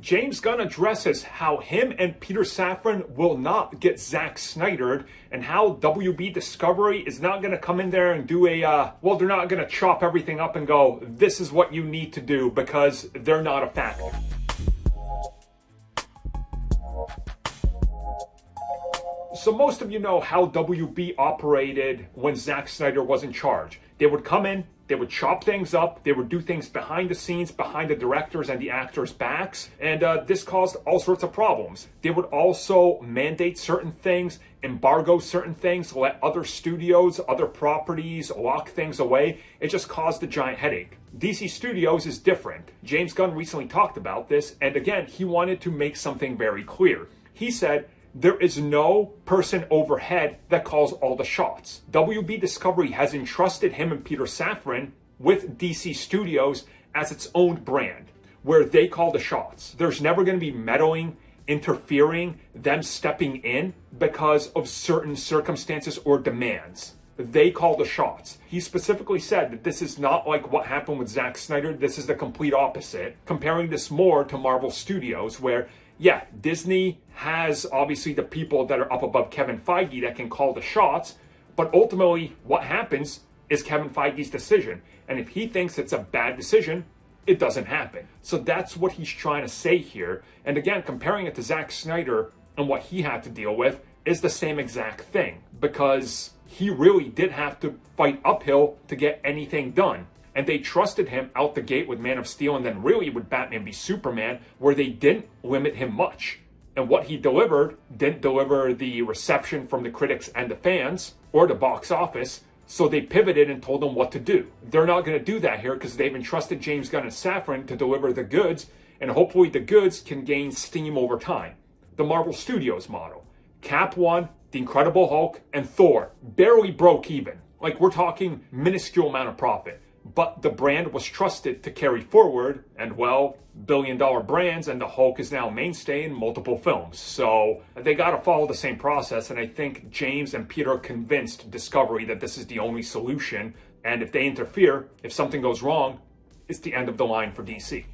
James Gunn addresses how him and Peter Safran will not get Zack Snydered, and how WB Discovery is not going to come in there and do well, they're not going to chop everything up and go, this is what you need to do, because they're not a factor. So most of you know how WB operated when Zack Snyder was in charge. They would come in, they would chop things up, they would do things behind the scenes, behind the directors and the actors' backs, and this caused all sorts of problems. They would also mandate certain things, embargo certain things, let other studios, other properties lock things away. It just caused a giant headache. DC Studios is different. James Gunn recently talked about this, and again, he wanted to make something very clear. He said, there is no person overhead that calls all the shots. WB Discovery has entrusted him and Peter Safran with DC Studios as its own brand, where they call the shots. There's never going to be meddling, interfering, them stepping in because of certain circumstances or demands. They call the shots. He specifically said that this is not like what happened with Zack Snyder. This is the complete opposite, comparing this more to Marvel Studios, where yeah, Disney has obviously the people that are up above Kevin Feige that can call the shots, but ultimately what happens is Kevin Feige's decision. And if he thinks it's a bad decision, it doesn't happen. So that's what he's trying to say here. And again, comparing it to Zack Snyder and what he had to deal with is the same exact thing, because he really did have to fight uphill to get anything done. And they trusted him out the gate with Man of Steel, and then really with Batman v Superman, where they didn't limit him much. And what he delivered didn't deliver the reception from the critics and the fans, or the box office, so they pivoted and told him what to do. They're not going to do that here, because they've entrusted James Gunn and Safran to deliver the goods, and hopefully the goods can gain steam over time. The Marvel Studios model. Cap 1, The Incredible Hulk, and Thor barely broke even. Like, we're talking minuscule amount of profit. But the brand was trusted to carry forward, and well, billion-dollar brands, and the Hulk is now a mainstay in multiple films. So they got to follow the same process, and I think James and Peter convinced Discovery that this is the only solution, and if they interfere, if something goes wrong, it's the end of the line for DC.